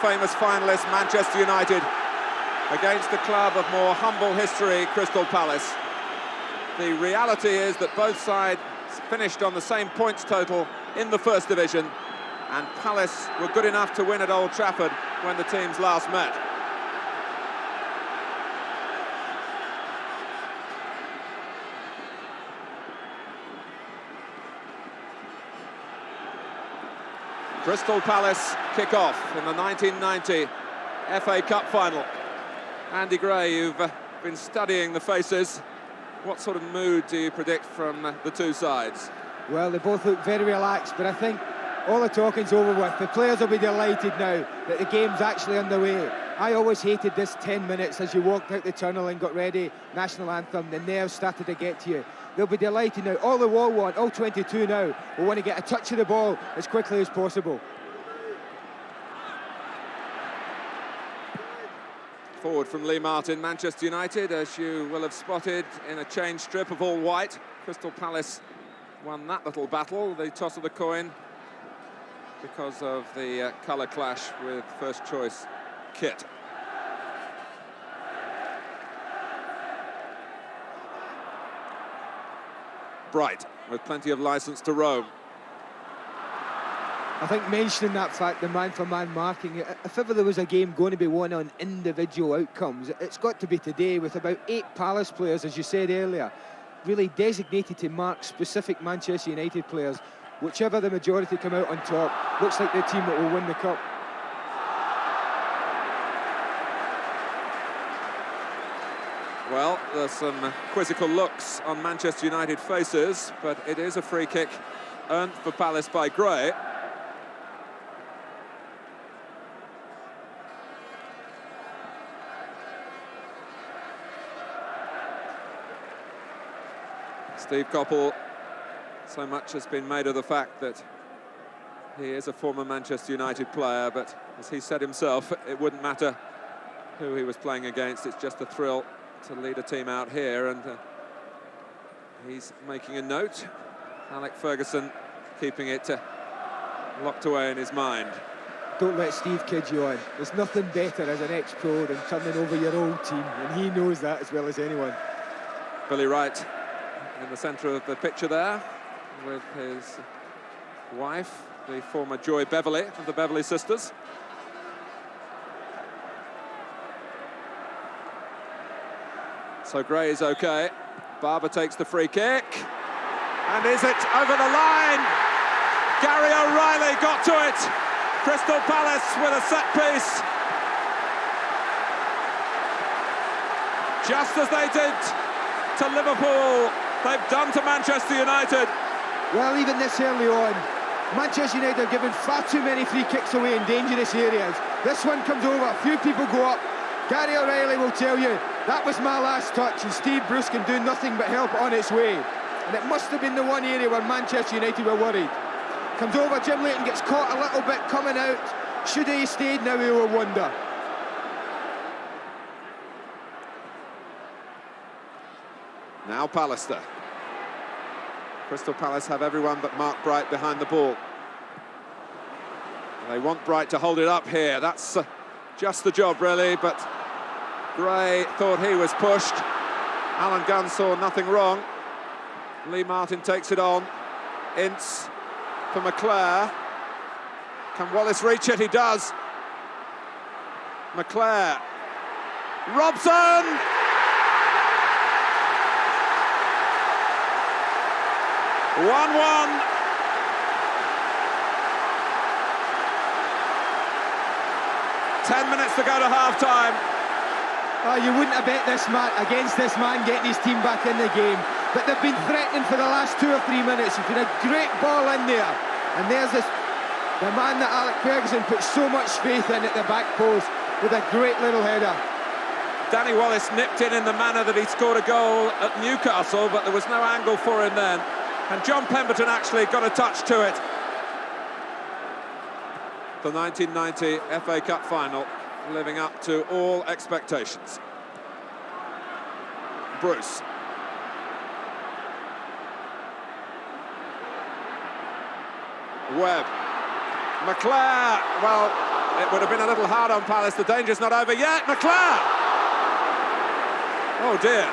Famous finalist Manchester United against a club of more humble history, Crystal Palace. The reality is that both sides finished on the same points total in the First Division, and Palace were good enough to win at Old Trafford when the teams last met. Crystal Palace kick off in the 1990 FA Cup final. Andy Gray, you've been studying the faces. What sort of mood do you predict from the two sides? Well, they both look very relaxed, but I think all the talking's over with. The players will be delighted now that the game's actually underway. I always hated this 10 minutes as you walked out the tunnel and got ready, national anthem, the nerves started to get to you. They'll be delighted now. All they will want, all 22 now, will want to get a touch of the ball as quickly as possible. Forward from Lee Martin, Manchester United, as you will have spotted, in a change strip of all white. Crystal Palace won that little battle, the toss of the coin, because of the colour clash with first choice kit. Bright, with plenty of licence to roam. I think mentioning that fact, the man-for-man marking, if ever there was a game going to be won on individual outcomes, it's got to be today, with about 8 Palace players, as you said earlier, really designated to mark specific Manchester United players. Whichever the majority come out on top, looks like the team that will win the cup. Well, there's some quizzical looks on Manchester United faces, but it is a free kick earned for Palace by Gray. Steve Coppell, so much has been made of the fact that he is a former Manchester United player, but as he said himself, it wouldn't matter who he was playing against. It's just a thrill to lead a team out here, and he's making a note. Alec Ferguson keeping it locked away in his mind. Don't let Steve kid you on. There's nothing better as an ex-pro than turning over your old team, and he knows that as well as anyone. Billy Wright in the centre of the picture there, with his wife, the former Joy Beverley of the Beverley sisters. So Gray is okay. Barber takes the free kick. And is it over the line? Gary O'Reilly got to it. Crystal Palace with a set piece. Just as they did to Liverpool, they've done to Manchester United. Well, even this early on, Manchester United have given far too many free kicks away in dangerous areas. This one comes over, a few people go up. Gary O'Reilly will tell you, that was my last touch, and Steve Bruce can do nothing but help it on its way. And it must have been the one area where Manchester United were worried. Comes over, Jim Leighton gets caught a little bit coming out. Should he have stayed, now he will wonder. Now Pallister. Crystal Palace have everyone but Mark Bright behind the ball. They want Bright to hold it up here. That's just the job, really, but Gray thought he was pushed. Alan Gunn saw nothing wrong. Lee Martin takes it on. Ince for McClare. Can Wallace reach it? He does. McClare. Robson! One-one. Ten minutes to go to half-time. You wouldn't have bet this man against this man getting his team back in the game, but they've been threatening for the last 2 or 3 minutes. It's been a great ball in there, and there's the man that Alec Ferguson put so much faith in at the back post with a great little header. Danny Wallace nipped in the manner that he scored a goal at Newcastle, but there was no angle for him then, and John Pemberton actually got a touch to it. The 1990 FA Cup final, living up to all expectations. Bruce. Webb. McClare, well, It would have been a little hard on Palace. The danger's not over yet. McLeod! Oh dear.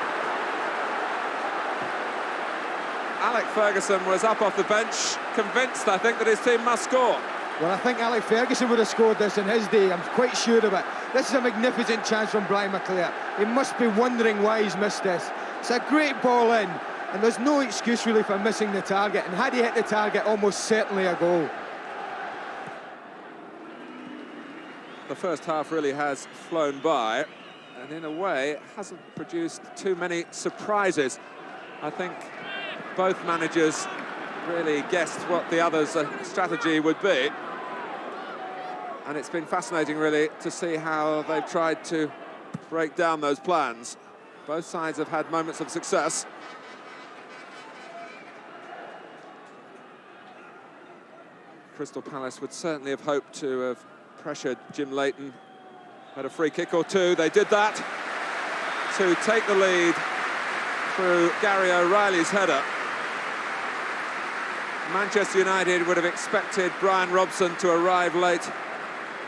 Alec Ferguson was up off the bench, convinced, I think, that his team must score. Well, I think Alec Ferguson would have scored this in his day. I'm quite sure of it. This is a magnificent chance from Brian McLeod. He must be wondering why he's missed this. It's a great ball in, and there's no excuse really for missing the target. And had he hit the target, almost certainly a goal. The first half really has flown by, and in a way hasn't produced too many surprises. I think both managers really guessed what the other's strategy would be, and it's been fascinating really to see how they've tried to break down those plans. Both sides have had moments of success. Crystal Palace would certainly have hoped to have pressured Jim Leighton at a free kick or two. They did that to take the lead through Gary O'Reilly's header. Manchester United would have expected Brian Robson to arrive late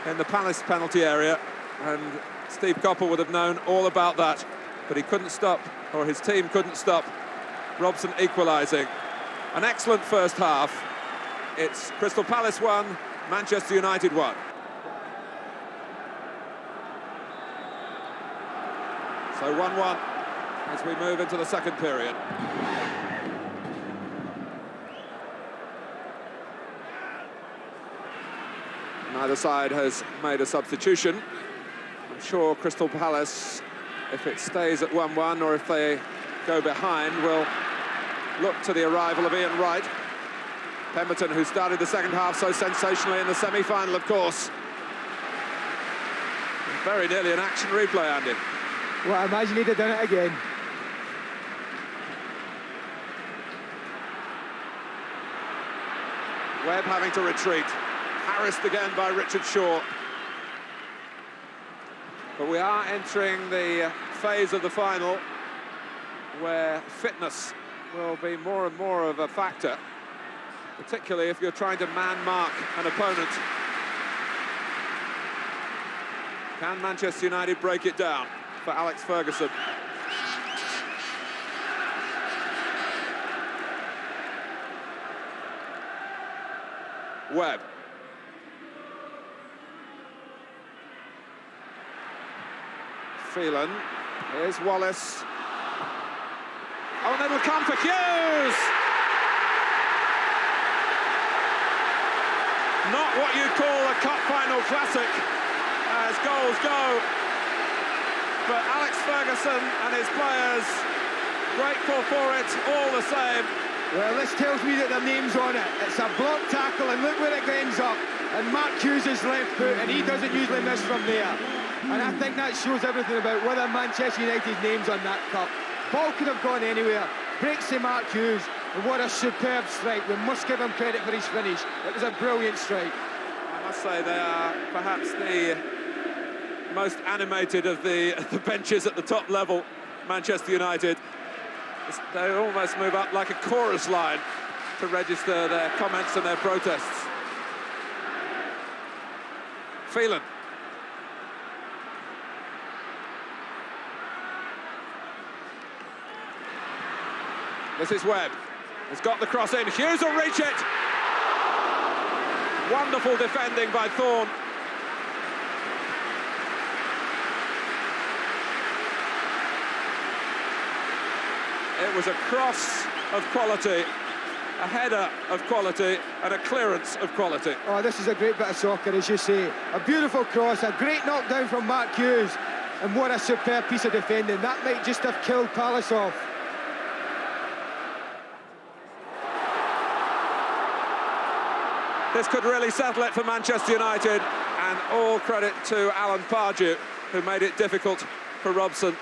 in the Palace penalty area, and Steve Coppell would have known all about that, but he couldn't stop, or his team couldn't stop Robson equalising. An excellent first half. It's Crystal Palace 1, Manchester United 1. So 1-1 as we move into the second period. Neither side has made a substitution. I'm sure Crystal Palace, if it stays at 1-1 or if they go behind, will look to the arrival of Ian Wright. Pemberton, who started the second half so sensationally in the semi-final, of course. Very nearly an action replay, Andy. Well, I imagine he'd have done it again. Webb having to retreat. Harassed again by Richard Shaw. But we are entering the phase of the final where fitness will be more and more of a factor, particularly if you're trying to man-mark an opponent. Can Manchester United break it down for Alex Ferguson? Webb. Phelan. Here's Wallace. Oh, and it'll come for Hughes! Not what you'd call a cup final classic as goals go, but Alex Ferguson and his players grateful for it all the same. Well, this tells me that their name's on it. It's a block tackle, and look where it ends up. And Mark Hughes' left foot, and he doesn't usually miss from there. And I think that shows everything about whether Manchester United's name's on that cup. Ball could have gone anywhere. Breaks to Mark Hughes, and what a superb strike. We must give him credit for his finish. It was a brilliant strike. I must say they are perhaps the most animated of the benches at the top level, Manchester United. They almost move up like a chorus line to register their comments and their protests. Phelan. This is Webb. He's got the cross in. Hughes will reach it. Wonderful defending by Thorne. It was a cross of quality, a header of quality, and a clearance of quality. Oh, this is a great bit of soccer, as you say. A beautiful cross, a great knockdown from Mark Hughes, and what a superb piece of defending. That might just have killed Palace off. This could really settle it for Manchester United, and all credit to Alan Pardew, who made it difficult for Robson.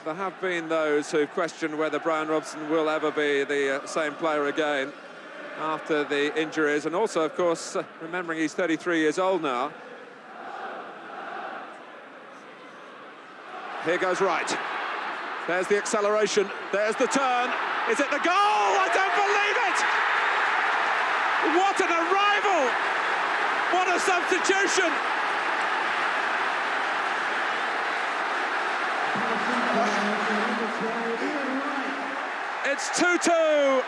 There have been those who question whether Brian Robson will ever be the same player again after the injuries, and also, of course, remembering he's 33 years old now. Here goes Wright. There's the acceleration. There's the turn. Is it the goal? I don't believe it! What an arrival! What a substitution! It's 2-2.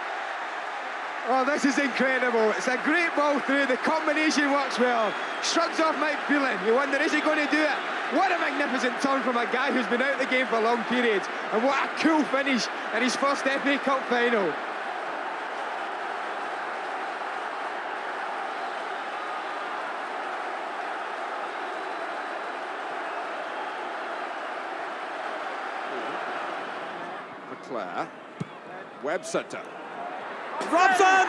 Oh, this is incredible. It's a great ball through. The combination works well. Shrugs off Mike Phelan. You wonder, is he going to do it? What a magnificent turn from a guy who's been out of the game for long periods. And what a cool finish in his first FA Cup final. McClare. Webb centre. Robson!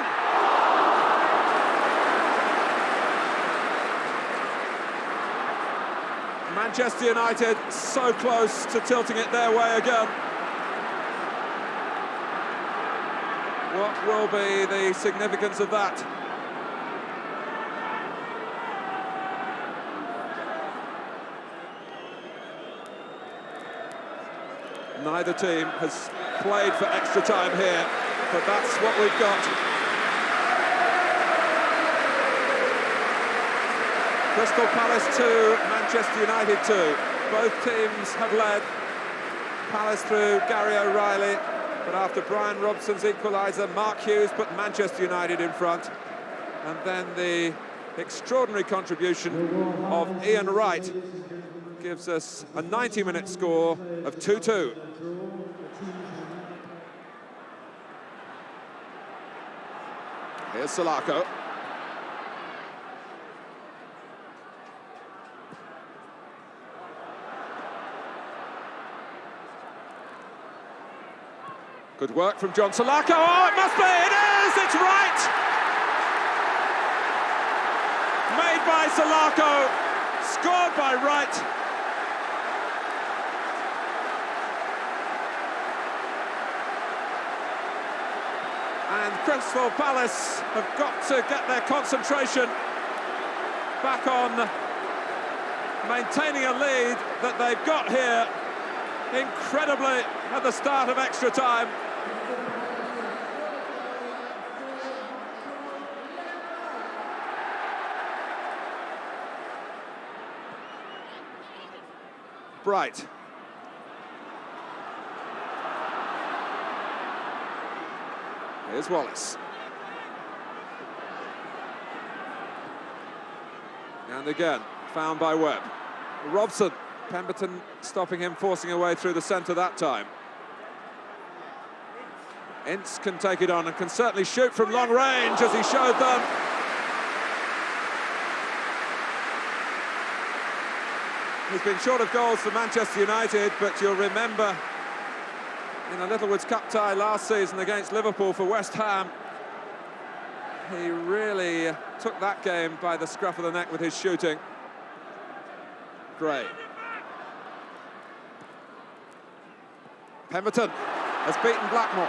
Manchester United so close to tilting it their way again. What will be the significance of that? Neither team has played for extra time here, but that's what we've got. Crystal Palace 2, Manchester United 2. Both teams have led. Palace through Gary O'Reilly, but after Brian Robson's equaliser, Mark Hughes put Manchester United in front. And then the extraordinary contribution of Ian Wright gives us a 90-minute score of 2-2. Here's Salako. Good work from John Salako. Oh, it must be! It is! It's right! Made by Salako, scored by Wright. And Crystal Palace have got to get their concentration back on maintaining a lead that they've got here incredibly at the start of extra time. Bright. Here's Wallace. And again, found by Webb. Robson, Pemberton stopping him, forcing a way through the centre that time. Ince can take it on and can certainly shoot from long range, as he showed them. He's been short of goals for Manchester United, but you'll remember in a Littlewoods Cup tie last season against Liverpool for West Ham, he really took that game by the scruff of the neck with his shooting. Gray. Pemberton has beaten Blackmore.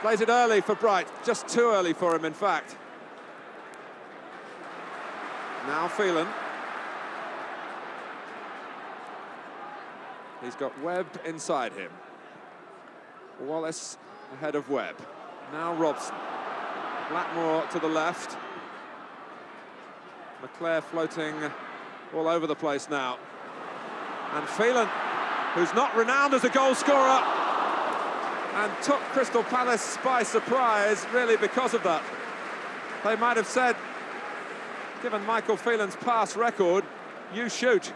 Plays it early for Bright, just too early for him, in fact. Now Phelan. He's got Webb inside him. Wallace ahead of Webb. Now Robson. Blackmore to the left. McClare floating all over the place now. And Phelan, who's not renowned as a goal scorer, and took Crystal Palace by surprise, really, because of that. They might have said, given Michael Phelan's pass record, you shoot.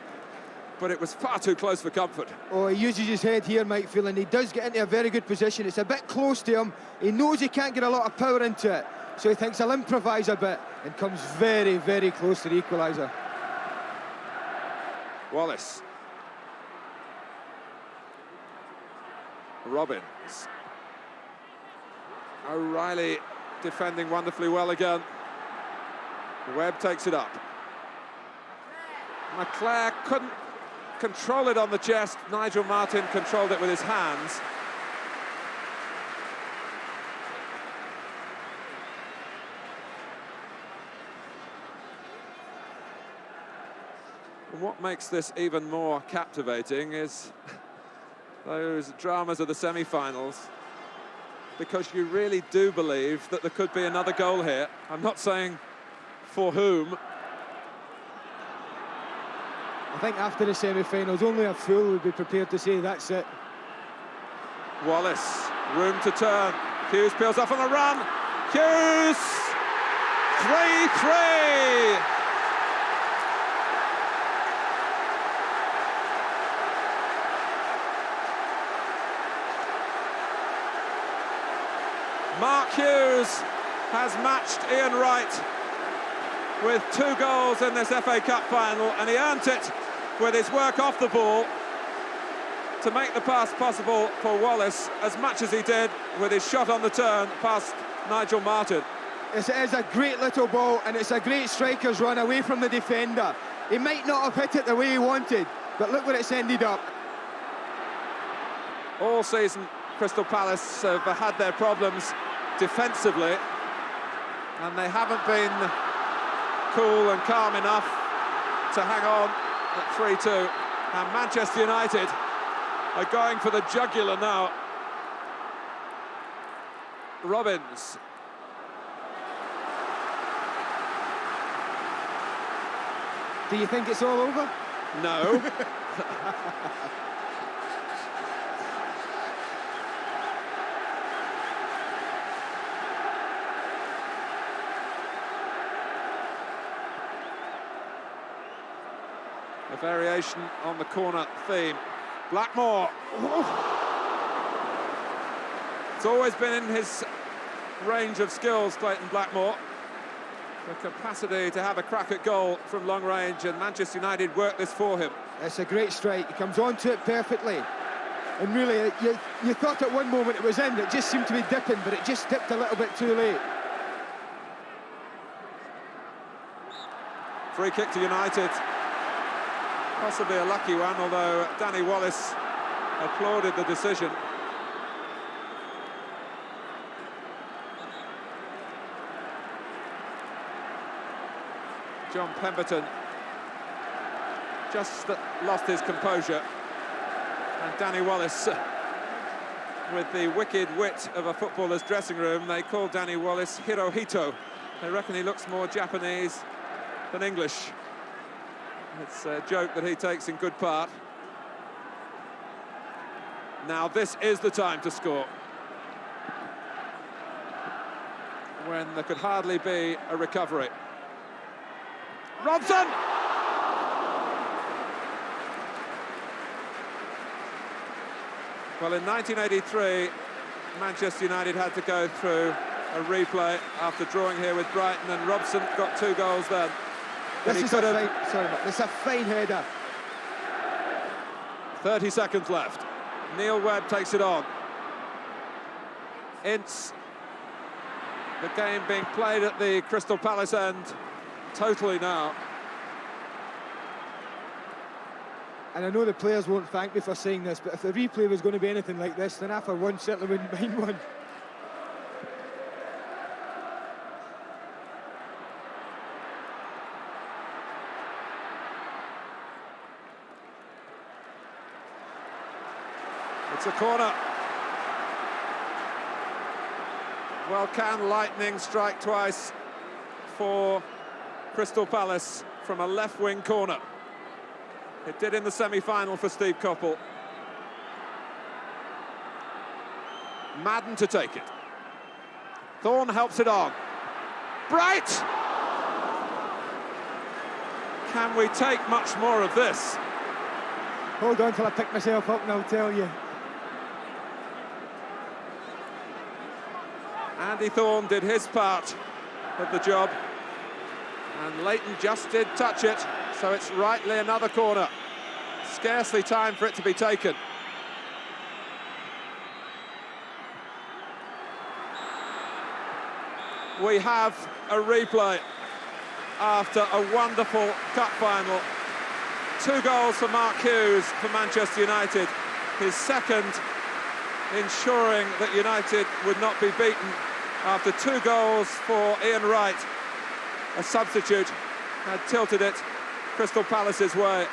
But it was far too close for comfort. Oh, he uses his head here, Mike Phelan. He does get into a very good position. It's a bit close to him. He knows he can't get a lot of power into it, so he thinks he'll improvise a bit and comes very, very close to the equaliser. Wallace. Robbins. O'Reilly defending wonderfully well again. Webb takes it up. McClare couldn't control it on the chest. Nigel Martin controlled it with his hands. And what makes this even more captivating is those dramas of the semi-finals, because you really do believe that there could be another goal here. I'm not saying for whom. I think after the semi-finals, only a fool would be prepared to say that's it. Wallace, room to turn. Hughes peels off on the run. Hughes! 3-3! Mark Hughes has matched Ian Wright with 2 goals in this FA Cup final, and he earned it with his work off the ball to make the pass possible for Wallace, as much as he did with his shot on the turn past Nigel Martin. It is a great little ball, and it's a great striker's run away from the defender. He might not have hit it the way he wanted, but look where it's ended up. All season, Crystal Palace have had their problems defensively, and they haven't been cool and calm enough to hang on at 3-2. And Manchester United are going for the jugular now. Robbins. Do you think it's all over? No. A variation on the corner theme. Blackmore. It's always been in his range of skills, Clayton Blackmore. The capacity to have a crack at goal from long range, and Manchester United work this for him. It's a great strike. He comes onto it perfectly. And really, you thought at one moment it was in. It just seemed to be dipping, but it just dipped a little bit too late. Free kick to United. Possibly a lucky one, although Danny Wallace applauded the decision. John Pemberton just lost his composure, and Danny Wallace, with the wicked wit of a footballer's dressing room, they call Danny Wallace Hirohito. They reckon he looks more Japanese than English. It's a joke that he takes in good part. Now this is the time to score, when there could hardly be a recovery. Robson! Well, in 1983, Manchester United had to go through a replay after drawing here with Brighton, and Robson got 2 goals then. This is a fine header. 30 seconds left. Neil Webb takes it on. Ince. The game being played at the Crystal Palace end totally now. And I know the players won't thank me for saying this, but if the replay was going to be anything like this, then I, for one, certainly wouldn't mind one. It's a corner. Well, can lightning strike twice for Crystal Palace from a left-wing corner? It did in the semi-final for Steve Coppell. Madden to take it. Thorne helps it on. Bright! Can we take much more of this? Hold on till I pick myself up and I'll tell you. Andy Thorne did his part of the job, and Leighton just did touch it, so it's rightly another corner. Scarcely time for it to be taken. We have a replay after a wonderful cup final. 2 goals for Mark Hughes for Manchester United, his second, ensuring that United would not be beaten after 2 goals for Ian Wright. A substitute had tilted it Crystal Palace's way.